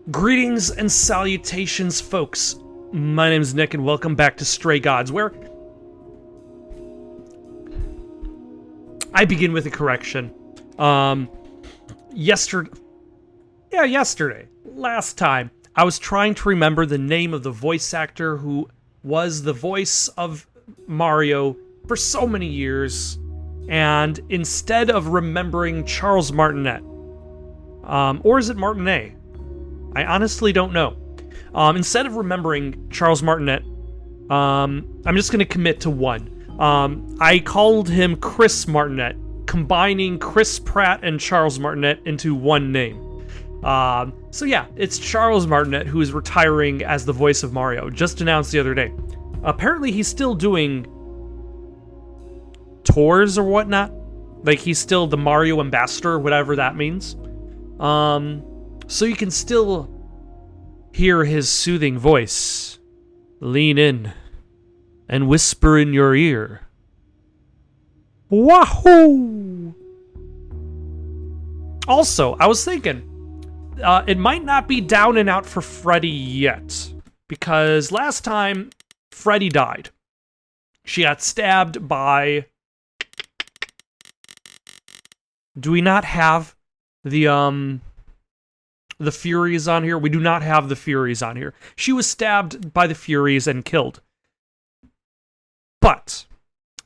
Greetings and salutations, folks. My name is Nick, and welcome back to Stray Gods, where I begin with a correction. Yesterday, last time, I was trying to remember the name of the voice actor who was the voice of Mario for so many years, and instead of remembering Charles Martinet, or is it Martinet? I honestly don't know. Instead of remembering Charles Martinet, I'm just going to commit to one. I called him Chris Martinet, combining Chris Pratt and Charles Martinet into one name. So yeah, it's Charles Martinet who is retiring as the voice of Mario, just announced the other day. Apparently he's still doing tours or whatnot. Like, he's still the Mario ambassador, whatever that means. So you can still hear his soothing voice. Lean in and whisper in your ear. Wahoo! Also, I was thinking, it might not be down and out for Freddy yet, because last time Freddy died, she got stabbed by... Do we not have the Furies on here? We do not have the Furies on here. She was stabbed by the Furies and killed. But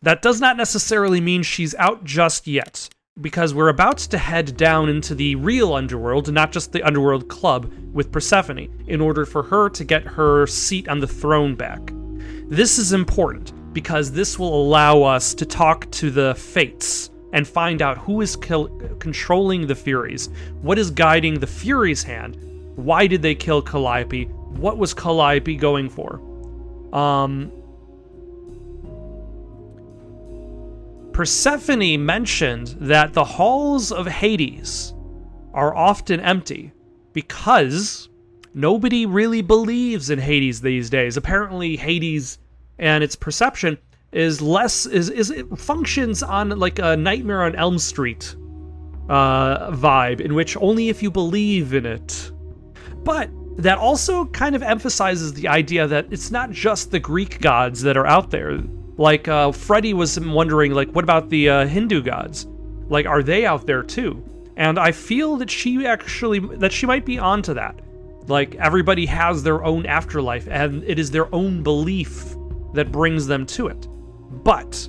that does not necessarily mean she's out just yet, because we're about to head down into the real underworld, not just the underworld club, with Persephone, in order for her to get her seat on the throne back. This is important, because this will allow us to talk to the Fates, and find out who is controlling the Furies, what is guiding the Furies' hand, why did they kill Calliope, what was Calliope going for. Persephone mentioned that the halls of Hades are often empty because nobody really believes in Hades these days. Apparently Hades and its perception is less it functions on like a Nightmare on Elm Street vibe, in which only if you believe in it. But that also kind of emphasizes the idea that it's not just the Greek gods that are out there. Like Freddy was wondering, like, what about the Hindu gods? Like, are they out there too? And I feel that she might be onto that. Like, everybody has their own afterlife, and it is their own belief that brings them to it. But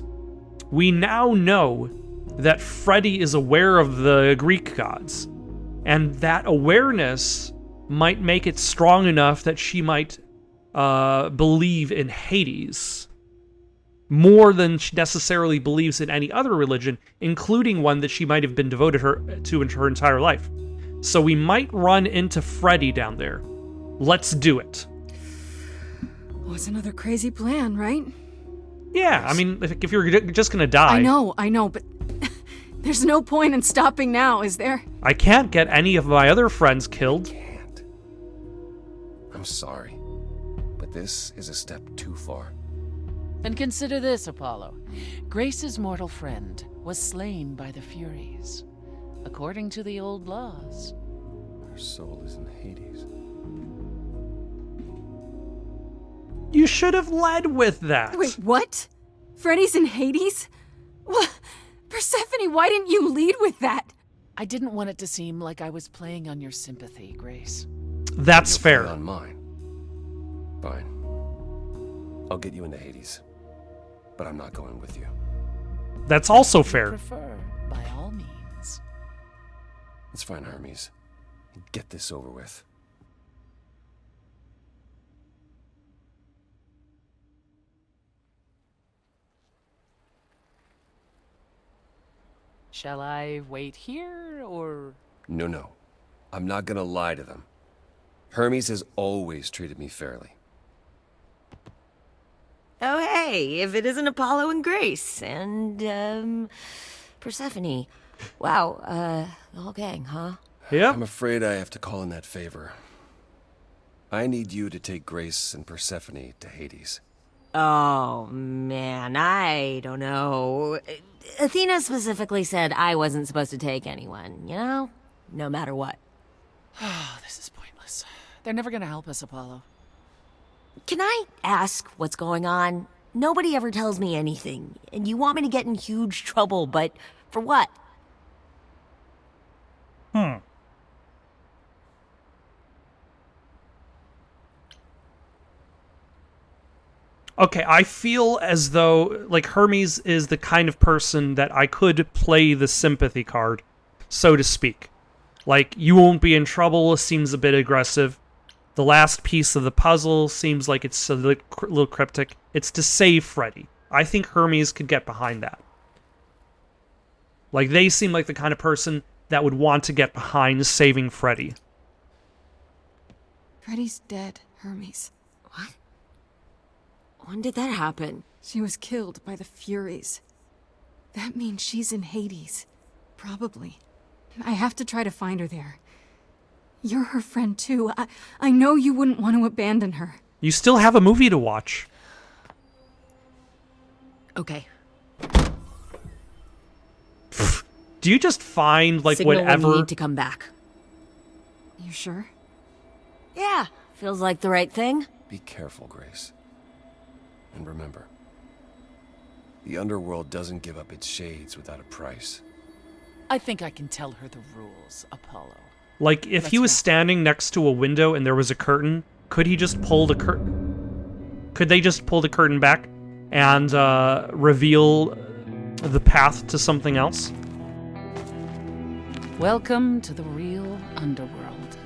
we now know that Freddy is aware of the Greek gods, and that awareness might make it strong enough that she might believe in Hades more than she necessarily believes in any other religion, including one that she might have been devoted to in her entire life. So we might run into Freddy down there. Let's do it. Well, it's another crazy plan, right? Yeah, I mean, if you're just gonna die... I know, but there's no point in stopping now, is there? I can't get any of my other friends killed. Can't. I'm sorry, but this is a step too far. And consider this, Apollo. Grace's mortal friend was slain by the Furies. According to the old laws. Her soul is in Hades. You should have led with that. Wait, what? Freddy's in Hades? What? Persephone, why didn't you lead with that? I didn't want it to seem like I was playing on your sympathy, Grace. That's You'll fair. play on mine. Fine. I'll get you into Hades. But I'm not going with you. That's also fair. Prefer, by all means. Let's find Hermes and get this over with. Shall I wait here, or...? No. I'm not gonna lie to them. Hermes has always treated me fairly. Oh, hey, if it isn't Apollo and Grace, and, Persephone. Wow, the whole gang, huh? Yeah. I'm afraid I have to call in that favor. I need you to take Grace and Persephone to Hades. Oh, man, I don't know. Athena specifically said I wasn't supposed to take anyone, you know? No matter what. Oh, this is pointless. They're never gonna help us, Apollo. Can I ask what's going on? Nobody ever tells me anything, and you want me to get in huge trouble, but for what? Okay, I feel as though, like, Hermes is the kind of person that I could play the sympathy card, so to speak. Like, you won't be in trouble seems a bit aggressive. The last piece of the puzzle seems like it's a little cryptic. It's to save Freddy. I think Hermes could get behind that. Like, they seem like the kind of person that would want to get behind saving Freddy. Freddy's dead, Hermes. What? When did that happen? She was killed by the Furies. That means she's in Hades. Probably. I have to try to find her there. You're her friend too. I know you wouldn't want to abandon her. You still have a movie to watch. Okay. Do you just find, like, Signal whatever... when you need to come back. You sure? Yeah, feels like the right thing. Be careful, Grace. And remember, the underworld doesn't give up its shades without a price. I think I can tell her the rules, Apollo. Like, if he was standing next to a window and there was a curtain, could he just pull the curtain? Could they just pull the curtain back and reveal the path to something else? Welcome to the real underworld.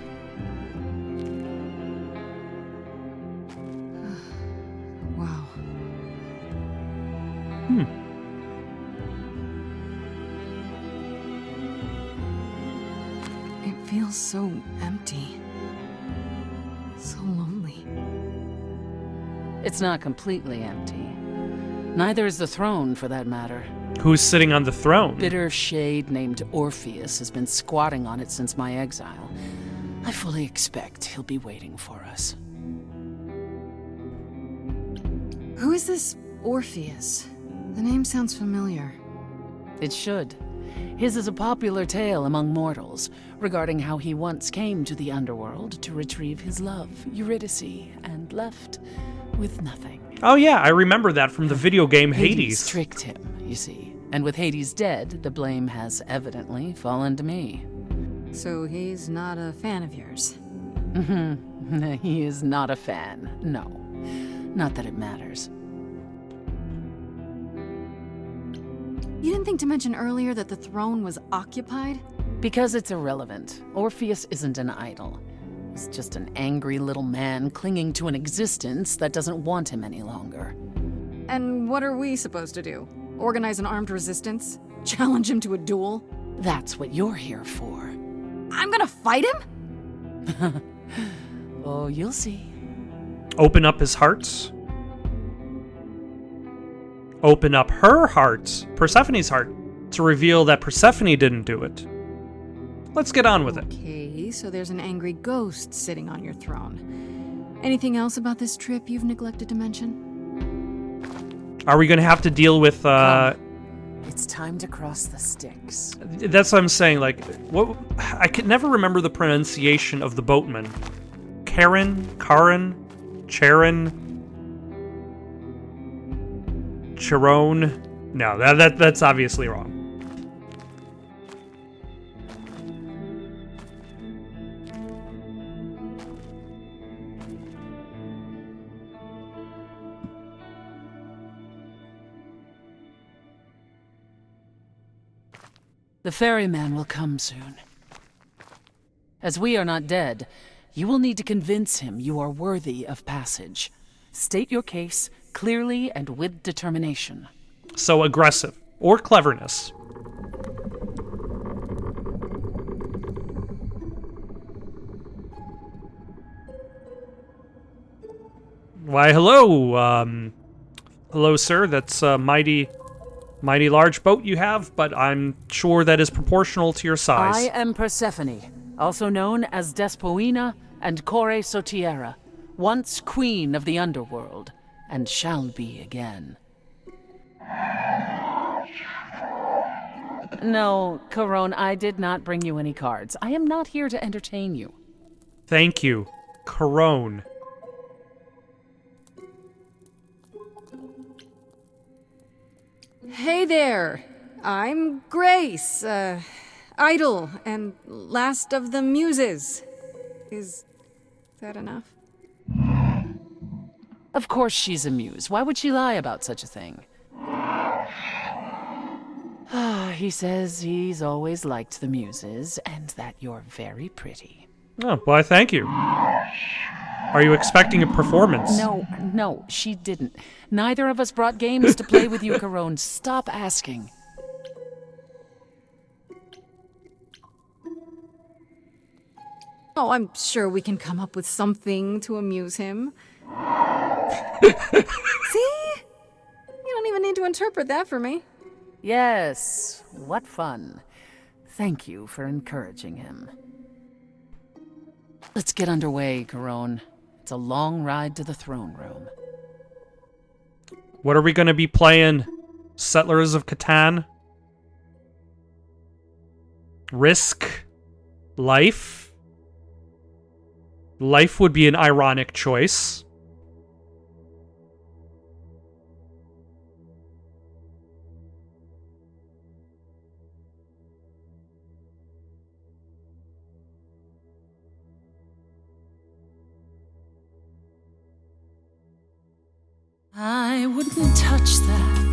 Wow. It feels so empty. So lonely. It's not completely empty. Neither is the throne, for that matter. Who's sitting on the throne? Bitter shade named Orpheus has been squatting on it since my exile. I fully expect he'll be waiting for us. Who is this Orpheus? The name sounds familiar. It should. His is a popular tale among mortals regarding how he once came to the underworld to retrieve his love, Eurydice, and left with nothing. Oh yeah, I remember that from the video game Hades. Tricked him, you see. And with Hades dead, the blame has evidently fallen to me. So he's not a fan of yours? He is not a fan, no. Not that it matters. You didn't think to mention earlier that the throne was occupied? Because it's irrelevant. Orpheus isn't an idol. He's just an angry little man clinging to an existence that doesn't want him any longer. And what are we supposed to do? Organize an armed resistance? Challenge him to a duel? That's what you're here for. I'm gonna fight him? Oh, you'll see. Open up his heart. Open up her heart, Persephone's heart, to reveal that Persephone didn't do it. Let's get on with it. Okay, so there's an angry ghost sitting on your throne. Anything else about this trip you've neglected to mention? Are we going to have to deal with, It's time to cross the Styx. That's what I'm saying, like, what? I could never remember the pronunciation of the boatman. Charon? No, that's obviously wrong. The ferryman will come soon. As we are not dead, you will need to convince him you are worthy of passage. State your case clearly and with determination. So aggressive. Or cleverness. Why, hello, hello, sir. That's a mighty large boat you have, but I'm sure that is proportional to your size. I am Persephone, also known as Despoina and Kore Sotiera, once queen of the underworld, and shall be again. No, Corone, I did not bring you any cards. I am not here to entertain you. Thank you, Corone. Hey there. I'm Grace, idol and last of the muses. Is that enough? Of course she's a muse. Why would she lie about such a thing? He says he's always liked the muses and that you're very pretty. Oh, why, thank you. Are you expecting a performance? No, she didn't. Neither of us brought games to play with you, Corone. Stop asking. Oh, I'm sure we can come up with something to amuse him. See? You don't even need to interpret that for me. Yes, what fun. Thank you for encouraging him. Let's get underway, Corone. It's a long ride to the throne room. What are we going to be playing? Settlers of Catan? Risk? Life? Life would be an ironic choice. I wouldn't touch that.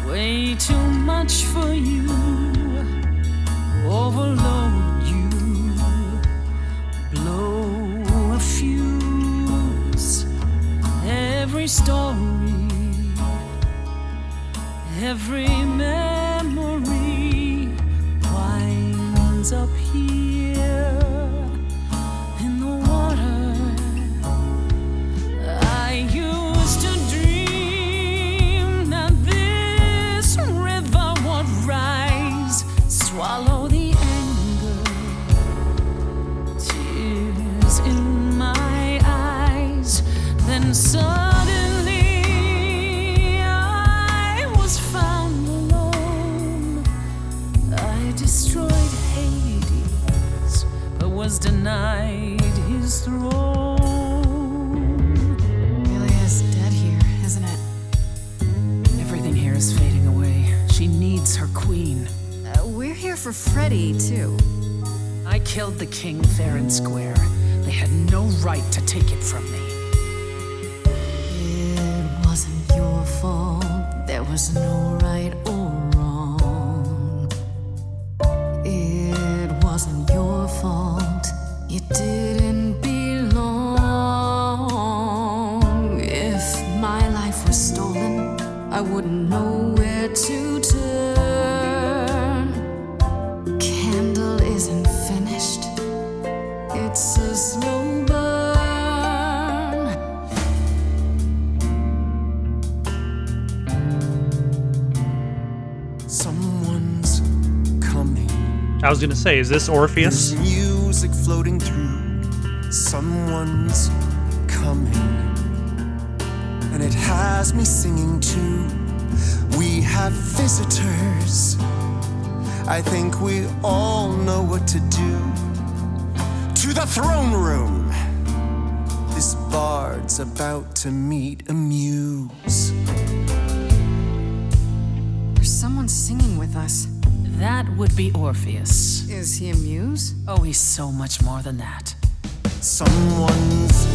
Way too much for you. Overload you. Blow a fuse. Every story, every memory winds up here in the water. I used to dream that this river would rise, swallow the anger, tears in my eyes. Then suddenly I was found alone. I destroyed Hades, but was denied his throne. Is dead here, isn't it? Everything here is fading away. She needs her queen. We're here for Freddy, too. I killed the king fair and square. They had no right to take it from me. It wasn't your fault. There was no right or wrong. It wasn't your fault. You didn't belong. If my life was stolen, I wouldn't know where to turn. Candle isn't finished. It's a slow burn. Someone's coming. I was going to say, is this Orpheus? There's music floating through. Someone's coming. And it has me singing too. We have visitors. I think we all know what to do. To the throne room. This bard's about to meet a muse. There's someone singing with us. That would be Orpheus. Is he a muse? Oh, he's so much more than that. Someone's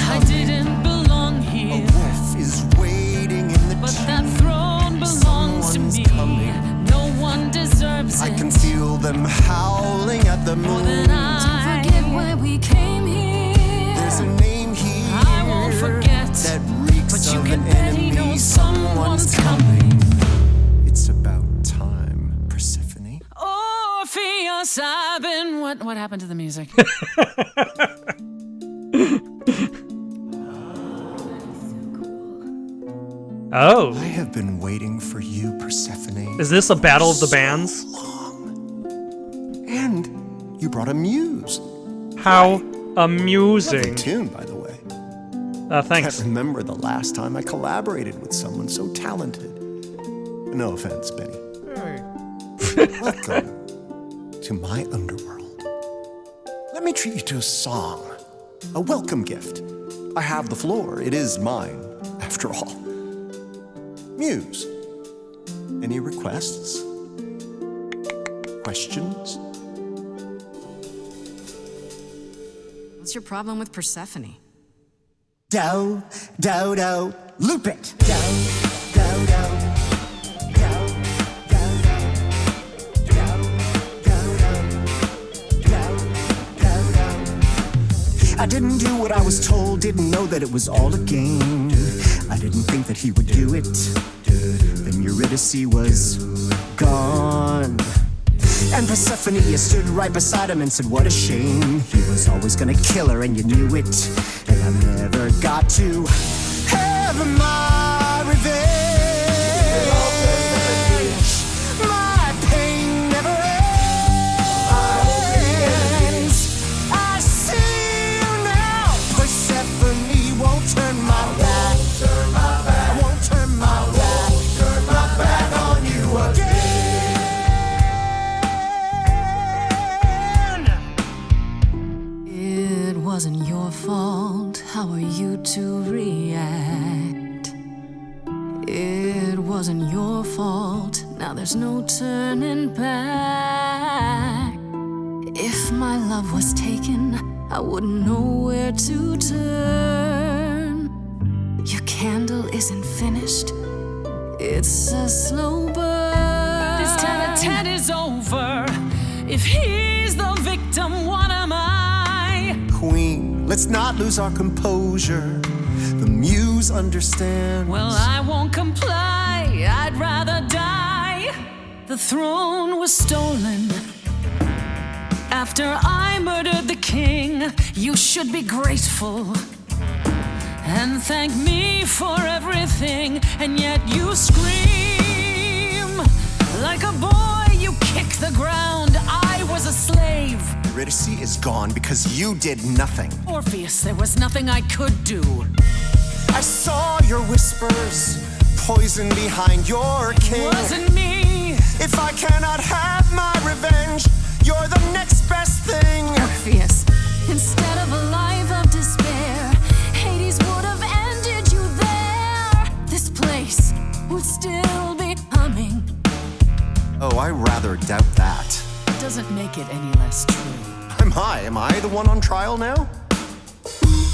I didn't belong a here, wolf is waiting in the but tomb. that throne belongs to Someone's me. coming. No one deserves I it can feel them howling at the more moon. than I. Forget why we came here. There's a name here I won't forget, that reeks but you of can an bet he enemy. knows someone's coming. It's about time, Persephone. Orpheus, I've been. What happened to the music? Oh. I have been waiting for you, Persephone. Is this a battle of the bands? Long. And you brought a muse. How Lovely amusing. tune, by the way. Thanks. Can't remember the last time I collaborated with someone so talented. No offense, Benny. Welcome to my underworld. Let Let me treat you to a song, a welcome gift. I have the floor, it is mine, after all. Muse, any requests? Questions? What's your problem with Persephone? Do, do, do, loop it. Do, do, do. I didn't do what I was told, didn't know that it was all a game. I didn't think that he would do it. Then Eurydice was gone. And Persephone stood right beside him and said, what a shame. He was always gonna kill her and you knew it. And I never got to have my revenge. My pain never ends. I see you now. Persephone won't turn my back. I won't turn my back on you again. It wasn't your fault. How are you to react? It wasn't your fault. Now there's no turning back. If my love was taken, I wouldn't know where to turn. Your candle isn't finished. It's a slow burn. This tete-a-tete is over. If he's the victim, what am I? Queen, let's not lose our composure. The muse understands. Well, I won't comply. I'd rather die. The throne was stolen after I murdered the king. You should be grateful and thank me for everything. And yet you scream like a boy. You kick the ground. I was a slave. Eurydice is gone because you did nothing. Orpheus, there was nothing I could do. I saw your whispers, poison behind your king. Wasn't me. If I cannot have my revenge, you're the next best thing. Orpheus, instead of a life of despair, Hades would have ended you there. This place would still be humming. Oh, I rather doubt that. Doesn't make it any less true. Am I the one on trial now?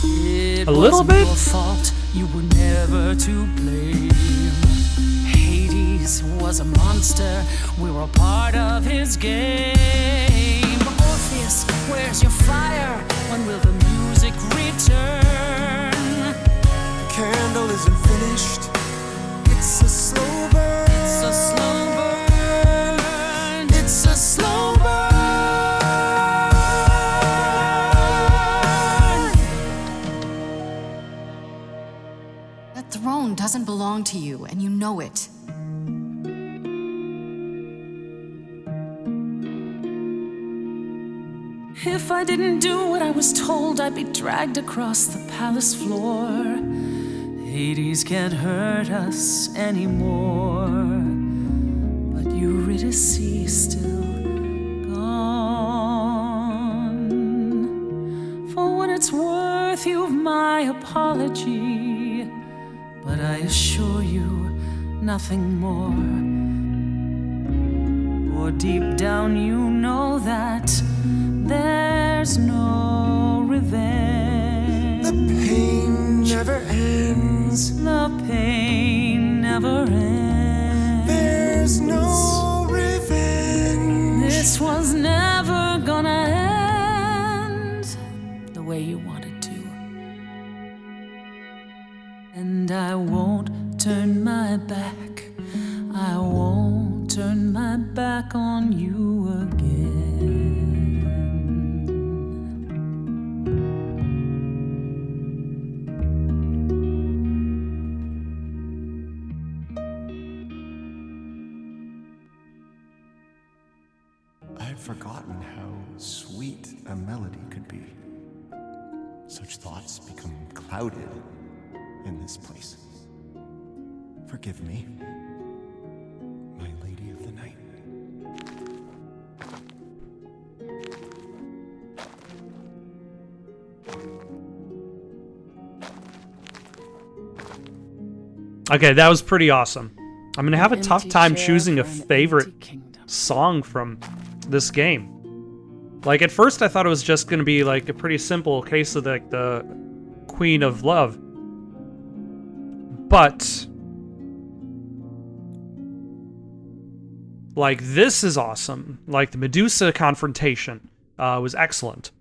It A little wasn't bit? your fault. You were never to blame. Hades was a monster. We were a part of his game. Orpheus, where's your fire? When will the music return? The candle isn't finished. It's a slow burn. It's a slow burn. It's a slow burn. That throne doesn't belong to you, and you know it. If I didn't do what I was told, I'd be dragged across the palace floor. Hades can't hurt us anymore. But Eurydice is still gone. For what it's worth, you've my apology. But I assure you, nothing more. For deep down you know that there's no revenge. The pain never ends. The pain never ends. There's no revenge. This was never gonna end the way you wanted to. And I won't turn my back. I won't turn my back on you again. I'd forgotten how sweet a melody could be. Such thoughts become clouded in this place. Forgive me, my lady of the night. Okay, that was pretty awesome. I'm gonna have a tough Empty time chair choosing a for an favorite empty kingdom. song from this game. Like, at first I thought it was just gonna be like a pretty simple case of like the Queen of Love. But like, this is awesome. Like, the Medusa confrontation was excellent.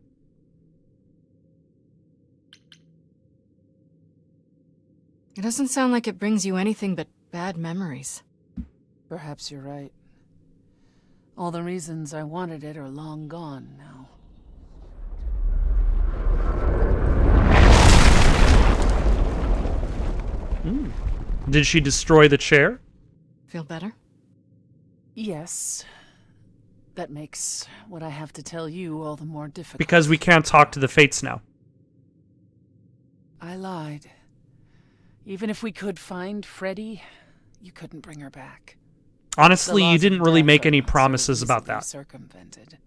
It doesn't sound like it brings you anything but bad memories. Perhaps you're right. All the reasons I wanted it are long gone now. Did she destroy the chair? Feel better? Yes. That makes what I have to tell you all the more difficult. Because we can't talk to the Fates now. I lied. Even if we could find Freddy, you couldn't bring her back. Honestly, The you laws didn't of really death make are any not so promises about easily that. Circumvented.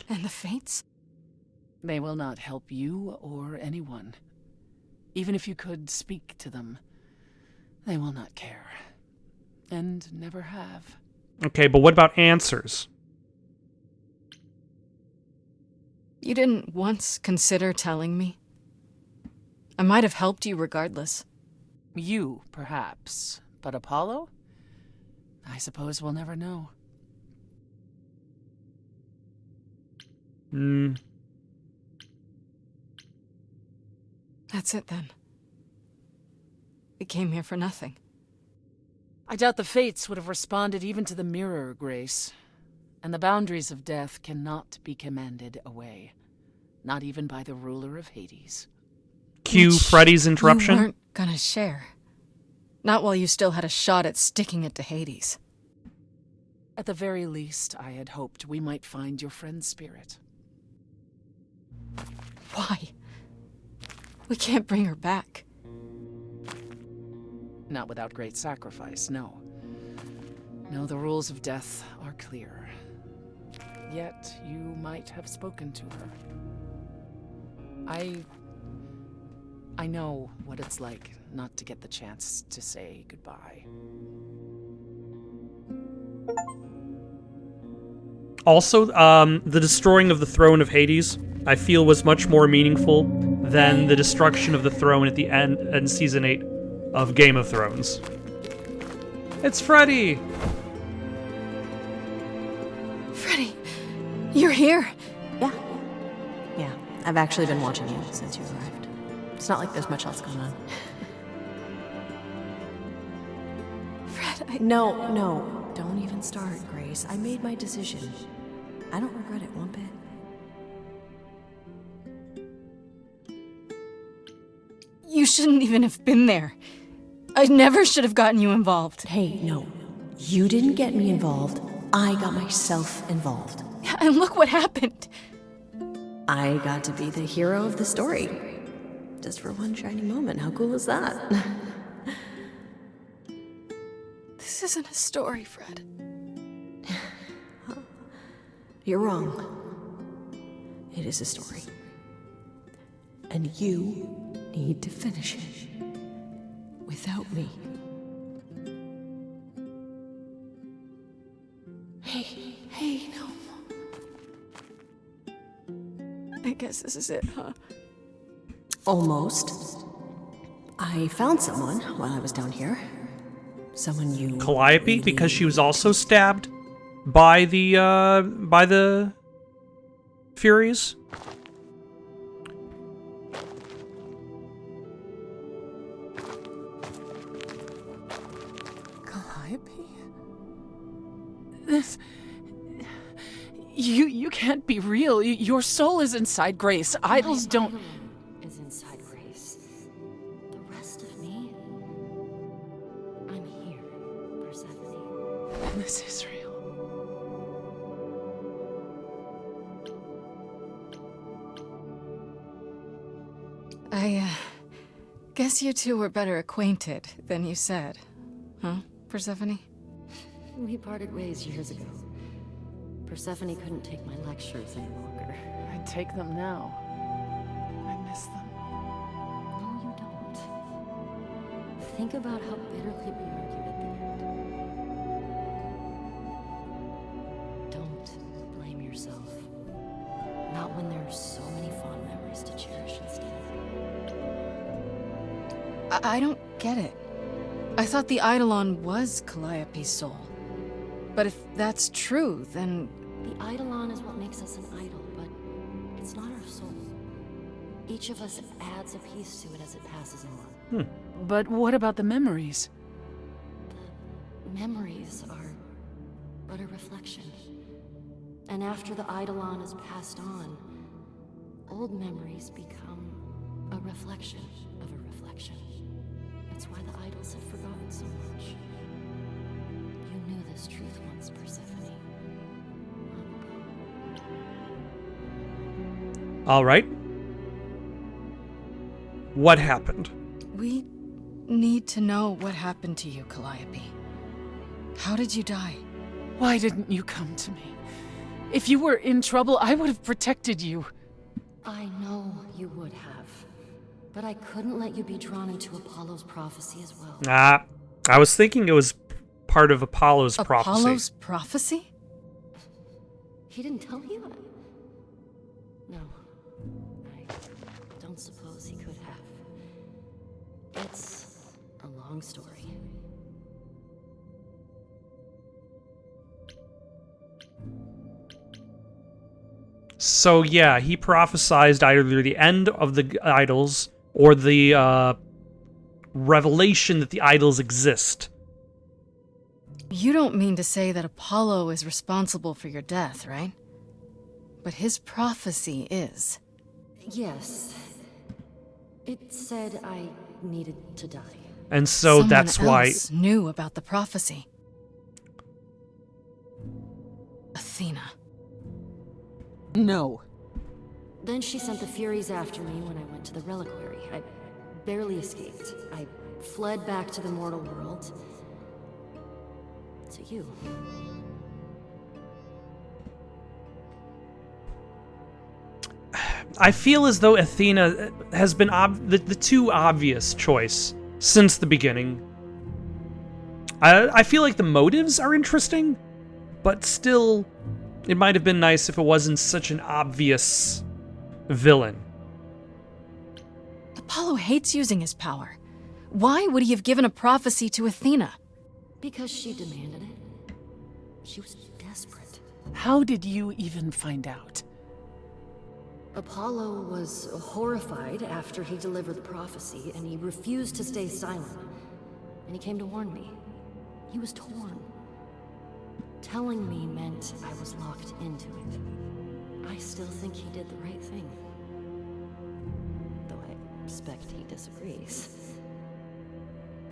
And the Fates? They will not help you or anyone. Even if you could speak to them, they will not care. And never have. Okay, but what about answers? You didn't once consider telling me? I might have helped you regardless. You, perhaps. But Apollo? I suppose we'll never know. That's it then. We came here for nothing. I doubt the Fates would have responded even to the mirror, Grace. And the boundaries of death cannot be commanded away. Not even by the ruler of Hades. Cue Which Freddy's interruption. You weren't gonna share. Not while you still had a shot at sticking it to Hades. At the very least, I had hoped we might find your friend's spirit. Why? We can't bring her back. Not without great sacrifice, no. No, the rules of death are clear. Yet, you might have spoken to her. I know what it's like not to get the chance to say goodbye. Also, the destroying of the throne of Hades, I feel, was much more meaningful than the destruction of the throne at the end in Season 8 of Game of Thrones. It's Freddy! Freddy, you're here. Yeah, I've actually been watching you since you arrived. It's not like there's much else going on. Fred, No, don't even start, Grace. I made my decision. I don't regret it one bit. You shouldn't even have been there. I never should have gotten you involved. Hey, no. You didn't get me involved. I got myself involved. And look what happened. I got to be the hero of the story. Just for one shiny moment. How cool is that? This isn't a story, Fred. You're wrong. It is a story. And you need to finish it. Without me. Hey, no. I guess this is it, huh? Almost. I found someone while I was down here. Someone you... Calliope, because she was also stabbed by the Furies. Calliope? This... You can't be real. Your soul is inside Grace. Idols don't... is inside Grace. The rest of me... I'm here, Persephone. This is real. I guess you two were better acquainted than you said. Huh, Persephone? We parted ways years ago. Persephone couldn't take my lectures any longer. I'd take them now. I miss them. think about how bitterly we argued at the end. Don't blame yourself. Not when there are so many fond memories to cherish instead. I don't get it. I thought the Eidolon was Calliope's soul. But if that's true, then... The Eidolon is what makes us an idol, but it's not our soul. Each of us adds a piece to it as it passes on. But what about the memories? The memories are but a reflection. And after the Eidolon is passed on, old memories become a reflection of a reflection. That's why the idols have forgotten so much. You knew this truth once, Persephone. All right. What happened? We need to know what happened to you, Calliope. How did you die? Why didn't you come to me? If you were in trouble, I would have protected you. I know you would have. But I couldn't let you be drawn into Apollo's prophecy as well. I was thinking it was part of Apollo's prophecy. Apollo's prophecy? He didn't tell you? No. I don't suppose he could have. It's a long story. So yeah, he prophesized either the end of the idols or the revelation that the idols exist. You don't mean to say that Apollo is responsible for your death, right? But his prophecy is. Yes. It said I needed to die. And so that's why... Someone else knew about the prophecy. Athena. No. Then she sent the Furies after me when I went to the reliquary. I barely escaped. I fled back to the mortal world. To you. I feel as though Athena has been the too obvious choice since the beginning. I feel like the motives are interesting, but still, it might have been nice if it wasn't such an obvious villain. Apollo hates using his power. Why would he have given a prophecy to Athena? Because she demanded it. She was desperate. How did you even find out? Apollo was horrified after he delivered the prophecy, and he refused to stay silent. And he came to warn me. He was torn. Telling me meant I was locked into it. I still think he did the right thing. Though I expect he disagrees.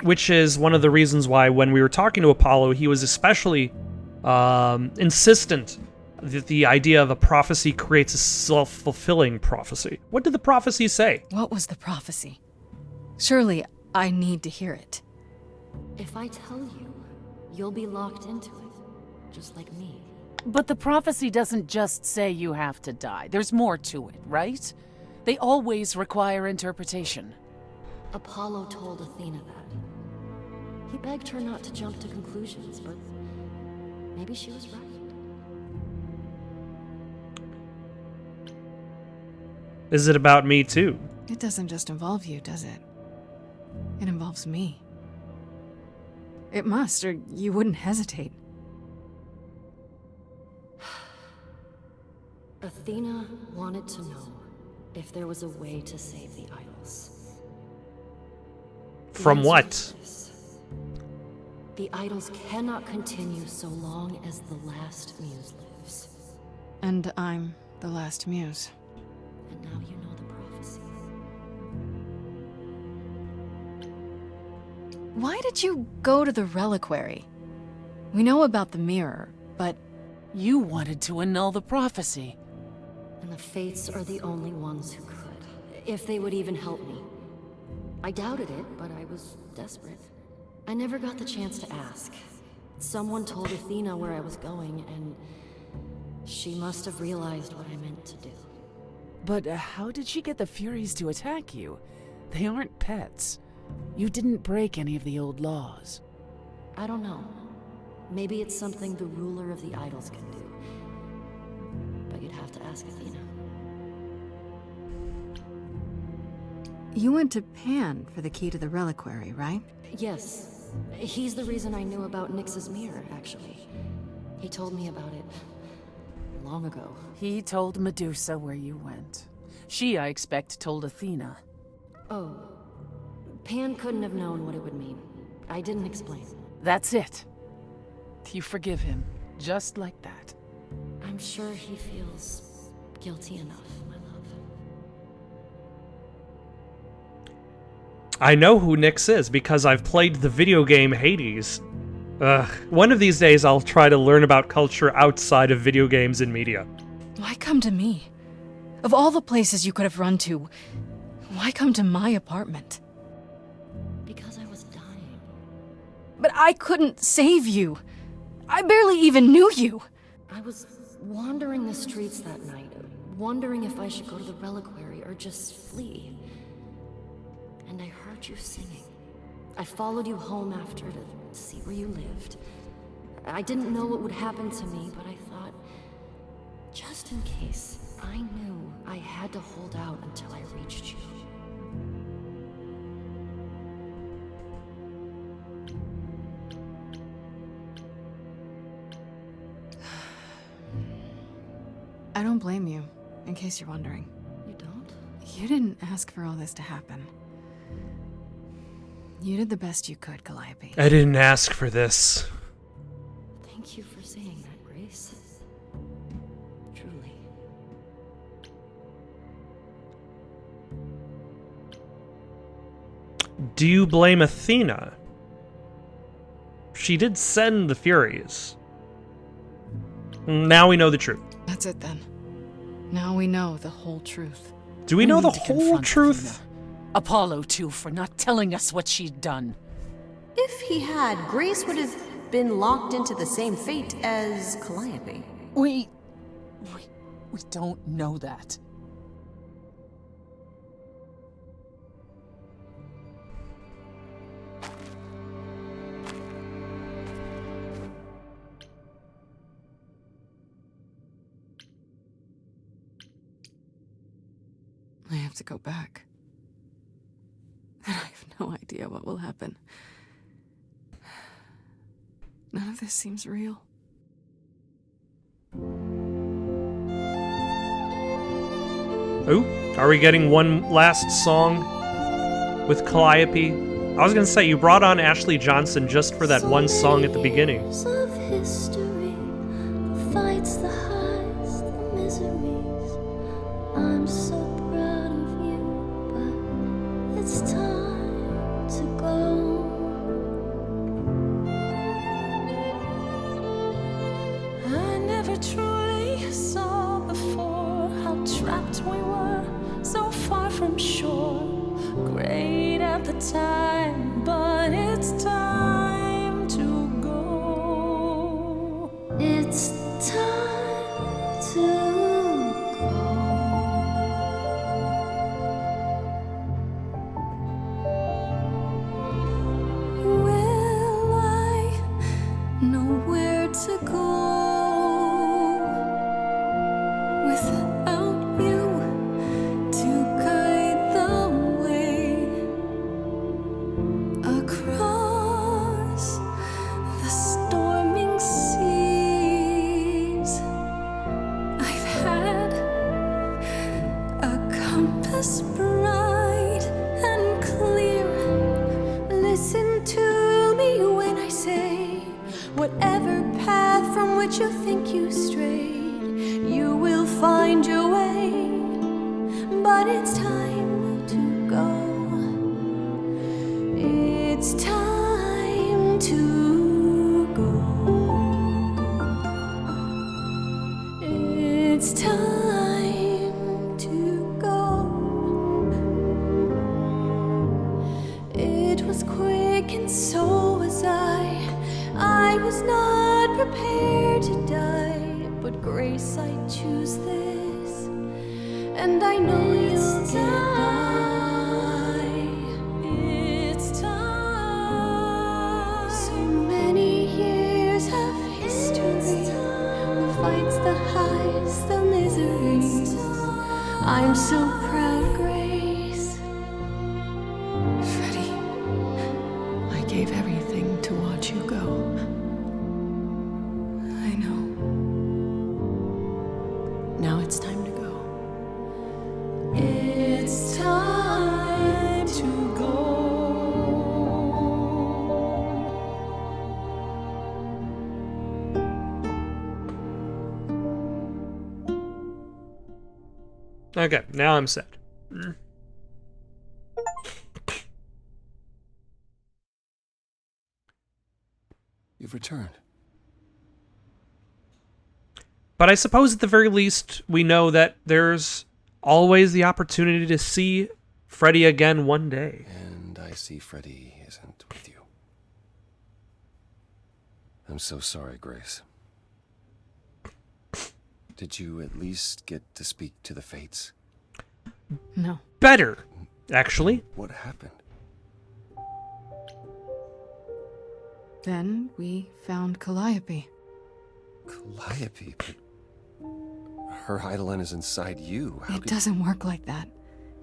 Which is one of the reasons why when we were talking to Apollo, he was especially insistent that the idea of a prophecy creates a self-fulfilling prophecy. What did the prophecy say? What was the prophecy? Surely I need to hear it. If I tell you, you'll be locked into it, just like me. But the prophecy doesn't just say you have to die. There's more to it, right? They always require interpretation. Apollo told Athena that. He begged her not to jump to conclusions, but maybe she was right. Is it about me too? It doesn't just involve you, does it? It involves me. It must, or you wouldn't hesitate. Athena wanted to know if there was a way to save the idols. From The answer what? is this. The idols cannot continue so long as the last muse lives. And I'm the last muse. And now you know the prophecy. Why did you go to the reliquary? We know about the mirror, but... You wanted to annul the prophecy. And the Fates are the only ones who could. If they would even help me. I doubted it, but I was desperate. I never got the chance to ask. Someone told Athena where I was going, and she must have realized what I meant to do. But how did she get the Furies to attack you? They aren't pets. You didn't break any of the old laws. I don't know. Maybe it's something the ruler of the idols can do. But you'd have to ask Athena. You went to Pan for the key to the reliquary, right? Yes. He's the reason I knew about Nyx's mirror, actually. He told me about it long ago. He told Medusa where you went. She, I expect, told Athena. Oh. Pan couldn't have known what it would mean. I didn't explain. That's it. You forgive him, just like that. I'm sure he feels guilty enough, my love. I know who Nyx is because I've played the video game Hades. One of these days I'll try to learn about culture outside of video games and media. Why come to me? Of all the places you could have run to, why come to my apartment? Because I was dying. But I couldn't save you. I barely even knew you. I was wandering the streets that night, wondering if I should go to the reliquary or just flee. And I heard you singing. I followed you home after to see where you lived. I didn't know what would happen to me, but I thought, just in case, I knew I had to hold out until I reached you. I don't blame you, in case you're wondering. You don't? You didn't ask for all this to happen. You did the best you could, Calliope. I didn't ask for this. Thank you for saying that, Grace. Truly. Do you blame Athena? She did send the Furies. Now we know the truth. That's it then. Now we know the whole truth. Do we know the need to whole confront truth? Athena. Apollo, too, for not telling us what she'd done. If he had, Grace would have been locked into the same fate as Calliope. We don't know that. I have to go back. And I have no idea what will happen. None of this seems real. Ooh, are we getting one last song with Calliope? I was gonna say, you brought on Ashley Johnson just for that one song at the beginning. Of history, the fights, the highs, the miseries. I'm so proud of you, but it's time to go. I never truly saw before how trapped we were, so far from shore. Great at the time, but it's time to go. It's time to go. Will I know where to go without you to guide the way across the storming seas? I've had a compass bright and clear. Listen to me when I say, whatever path from which you think you strayed, you will find your way. But it's time to go. It's time to go. It's time to go. It was quick and so was I was not prepared to die, but Grace, I choose this, and I know you'll get by. It's I'm so proud of Grace. Freddie, I gave everything to watch you go. I know. Now it's time to go. It's time to go. Okay, now I'm set. You've returned. But I suppose at the very least, we know that there's always the opportunity to see Freddy again one day. And I see Freddy isn't with you. I'm so sorry, Grace. Did you at least get to speak to the Fates? No. Better, actually. What happened? Then we found Calliope. Calliope, but her Eidolon is inside you. How It doesn't work like that.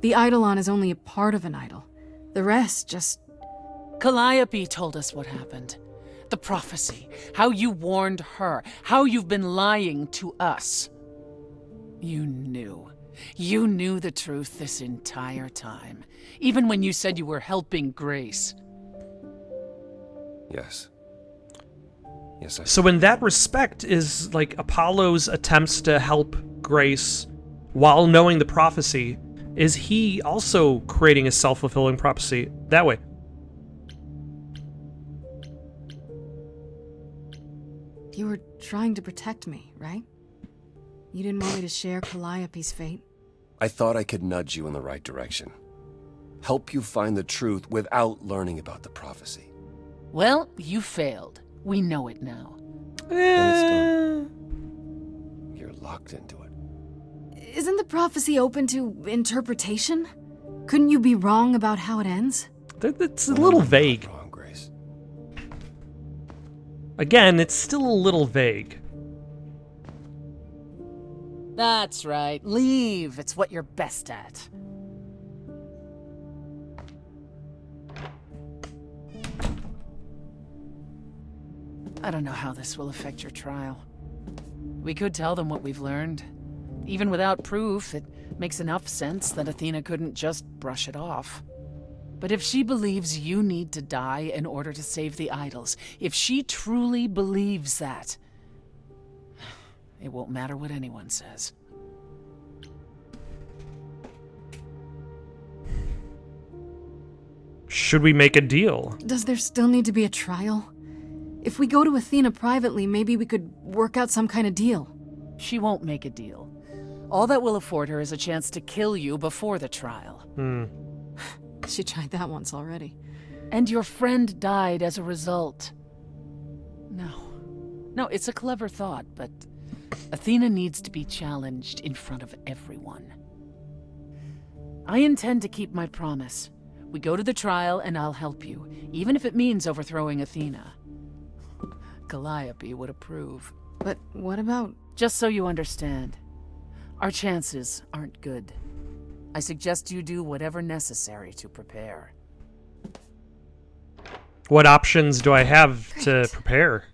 The Eidolon is only a part of an idol. The rest just... Calliope told us what happened. The prophecy, how you warned her, how you've been lying to us. You knew. You knew the truth this entire time, even when you said you were helping Grace. Yes. Yes, I... So in that respect, is like Apollo's attempts to help Grace while knowing the prophecy, is he also creating a self-fulfilling prophecy that way? You were trying to protect me, right? You didn't want me to share Calliope's fate? I thought I could nudge you in the right direction. Help you find the truth without learning about the prophecy. Well, you failed. We know it now. Then it's done. You're locked into it. Isn't the prophecy open to interpretation? Couldn't you be wrong about how it ends? It's a little vague. Not wrong, Grace. Again, it's still a little vague. That's right. Leave. It's what you're best at. I don't know how this will affect your trial. We could tell them what we've learned. Even without proof, it makes enough sense that Athena couldn't just brush it off. But if she believes you need to die in order to save the idols, if she truly believes that, it won't matter what anyone says. Should we make a deal? Does there still need to be a trial? If we go to Athena privately, maybe we could work out some kind of deal. She won't make a deal. All that will afford her is a chance to kill you before the trial. She tried that once already. And your friend died as a result. No, it's a clever thought, but Athena needs to be challenged in front of everyone. I intend to keep my promise. We go to the trial and I'll help you, even if it means overthrowing Athena. Calliope would approve. But what about... Just so you understand, our chances aren't good. I suggest you do whatever necessary to prepare. What options do I have to prepare?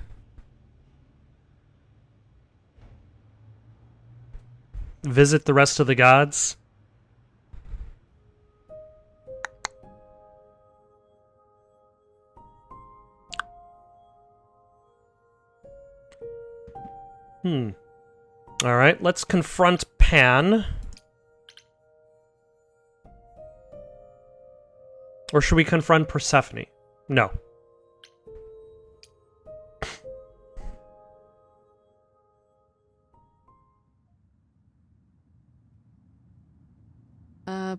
Visit the rest of the gods? Alright, let's confront Pan. Or should we confront Persephone? No.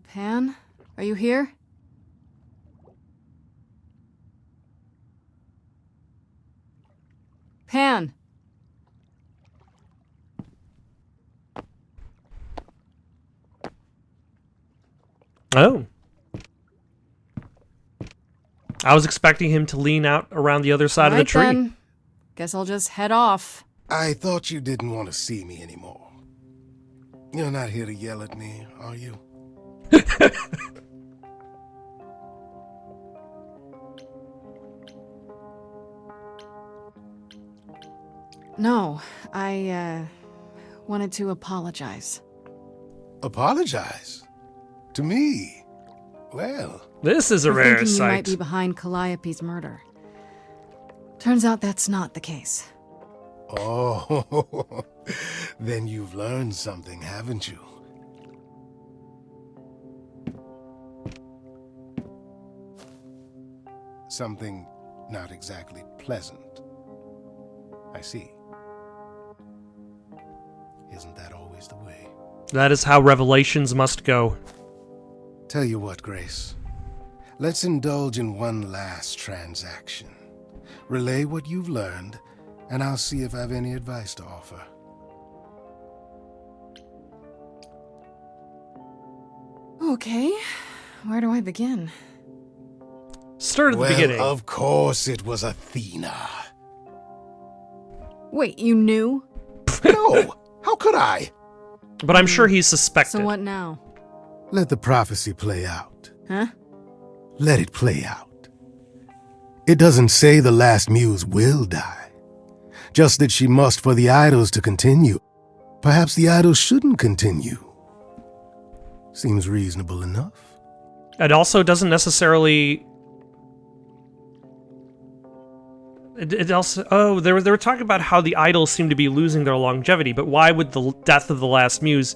Pan? Are you here? Pan! Oh. I was expecting him to lean out around the other side of the tree. Then. Guess I'll just head off. I thought you didn't want to see me anymore. You're not here to yell at me, are you? No, I, wanted to apologize. Apologize? To me? Well... This is a For rare thinking you might sight. be behind Calliope's murder. Turns out that's not the case. Oh, then you've learned something, haven't you? Something not exactly pleasant. I see. Isn't that always the way? That is how revelations must go. Tell you what, Grace. Let's indulge in one last transaction. Relay what you've learned, and I'll see if I have any advice to offer. Okay, where do I begin? Start at the Well, beginning. of course it was Athena. Wait, you knew? No! How could I? But I'm sure he's suspected. So what now? Let the prophecy play out. Huh? Let it play out. It doesn't say the last muse will die. Just that she must for the idols to continue. Perhaps the idols shouldn't continue. Seems reasonable enough. It also doesn't necessarily... It also... Oh, they were talking about how the idols seem to be losing their longevity, but why would the death of the last muse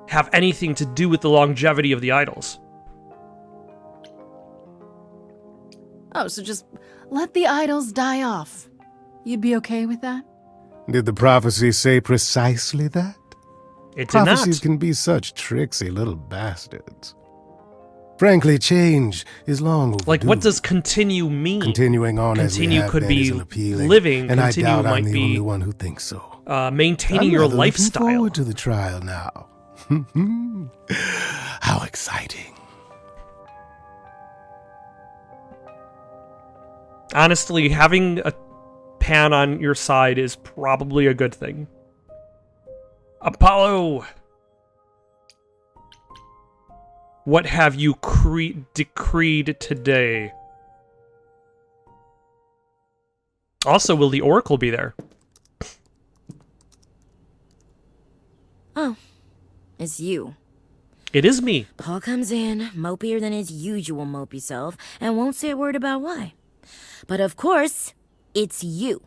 have anything to do with the longevity of the idols? Oh, so just let the idols die off. You'd be okay with that? Did the prophecy say precisely that? It did Prophecies not. can be such tricksy little bastards. Frankly, change is long overdue. Like, what does continue mean? Continuing on Continue as we have could been be isn't appealing, living, and continue I doubt might I'm the be- only one who thinks so. Maintaining I'm your rather lifestyle. Looking forward to the trial now. How exciting! Honestly, having a pan on your side is probably a good thing. Apollo! What have you decreed today? Also, will the Oracle be there? Oh, it's you. It is me. Paul comes in, mopier than his usual mopey self, and won't say a word about why. But of course, it's you.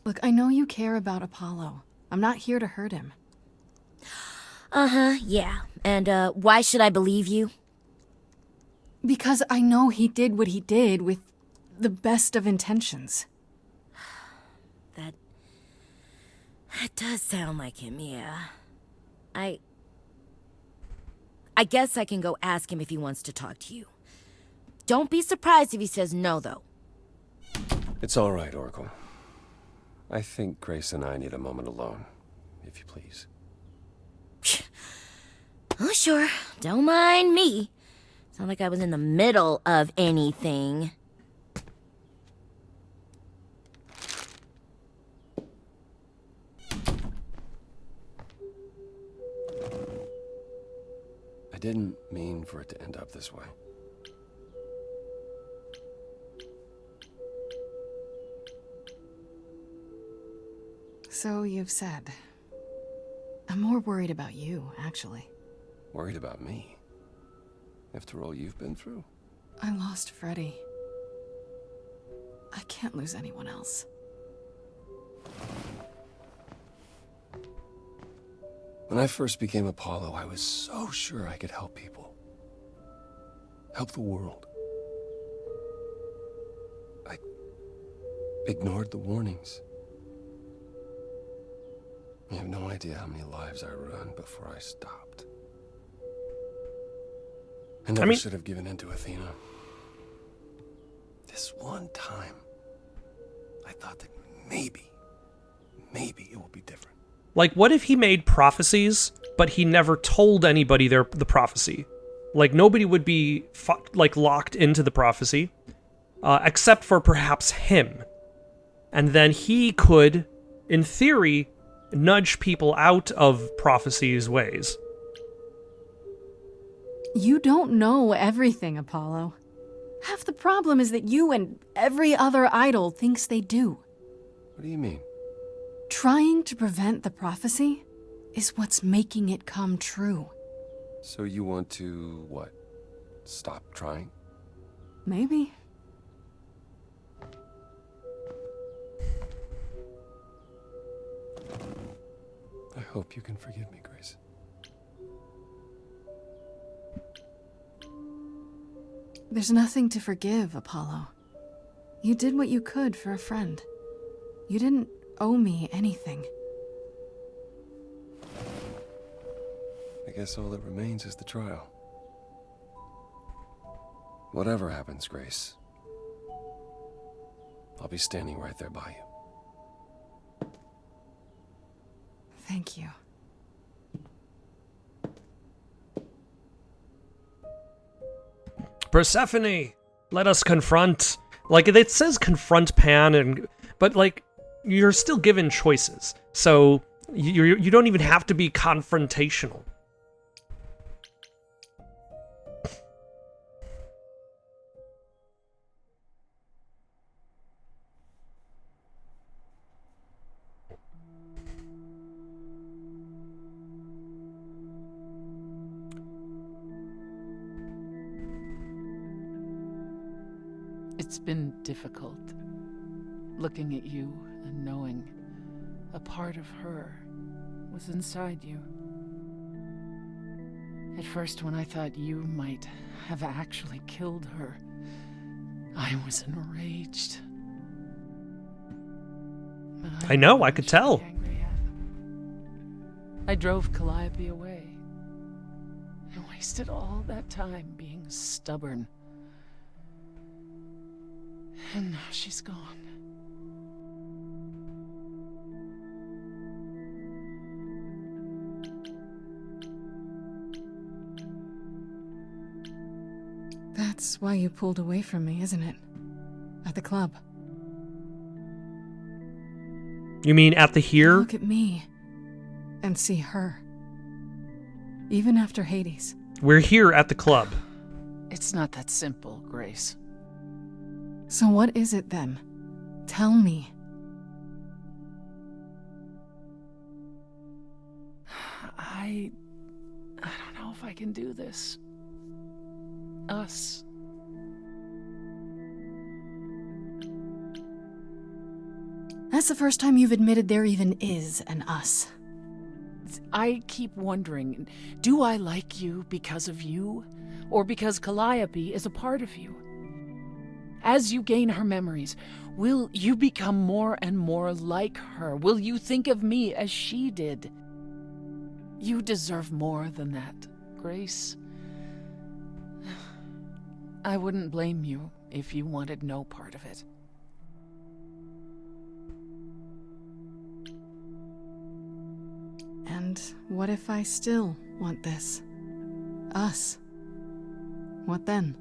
Look, I know you care about Apollo. I'm not here to hurt him. Uh-huh, yeah. And, why should I believe you? Because I know he did what he did with the best of intentions. That does sound like him, yeah. I guess I can go ask him if he wants to talk to you. Don't be surprised if he says no, though. It's all right, Oracle. I think Grace and I need a moment alone, if you please. Oh, sure. Don't mind me. It's not like I was in the middle of anything. I didn't mean for it to end up this way. So you've said. I'm more worried about you, actually. Worried about me? After all you've been through? I lost Freddie. I can't lose anyone else. When I first became Apollo, I was so sure I could help people. Help the world. I ignored the warnings. You have no idea how many lives I ruined before I stopped. I never should have given in to Athena. This one time, I thought that maybe it will be different. Like, what if he made prophecies, but he never told anybody the prophecy? Like, nobody would be, locked into the prophecy, except for perhaps him. And then he could, in theory, nudge people out of prophecy's ways. You don't know everything, Apollo. Half the problem is that you and every other idol thinks they do. What do you mean? Trying to prevent the prophecy is what's making it come true. So you want to, what? Stop trying? Maybe. I hope you can forgive me, Grace. There's nothing to forgive, Apollo. You did what you could for a friend. You didn't owe me anything. I guess all that remains is the trial. Whatever happens, Grace, I'll be standing right there by you. Thank you. Persephone, let us confront. Like, it says confront Pan, but like, you're still given choices. So you don't even have to be confrontational. It's been difficult, looking at you and knowing a part of her was inside you. At first, when I thought you might have actually killed her, I was enraged. But I know, I could tell. I drove Calliope away. I wasted all that time being stubborn. And now she's gone. That's why you pulled away from me, isn't it? At the club. You mean at the here? Look at me and see her. Even after Hades. We're here at the club. It's not that simple, Grace. So what is it then? Tell me. I don't know if I can do this. Us. That's the first time you've admitted there even is an us. I keep wondering, do I like you because of you? Or because Calliope is a part of you? As you gain her memories, will you become more and more like her? Will you think of me as she did? You deserve more than that, Grace. I wouldn't blame you if you wanted no part of it. And what if I still want this? Us? What then?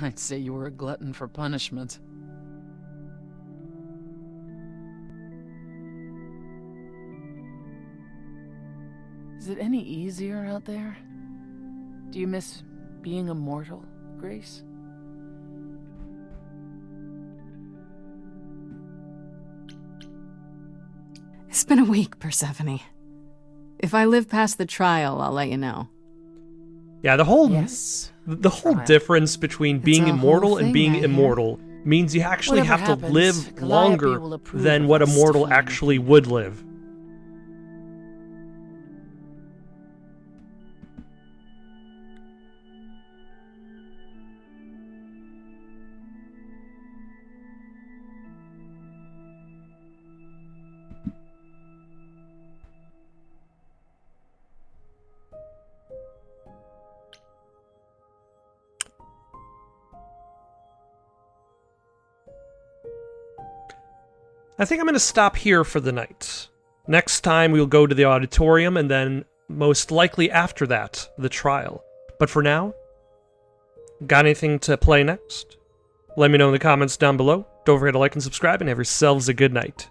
I'd say you were a glutton for punishment. Is it any easier out there? Do you miss being immortal, Grace? It's been a week, Persephone. If I live past the trial, I'll let you know. Yeah, the whole Trial. difference between being a whole immortal and thing, being I hear. immortal means you actually Whatever have to happens, live Calliope longer will approve than of what a us mortal defying actually the would live. I think I'm going to stop here for the night. Next time we'll go to the auditorium and then, most likely after that, the trial. But for now, got anything to play next? Let me know in the comments down below. Don't forget to like and subscribe and have yourselves a good night.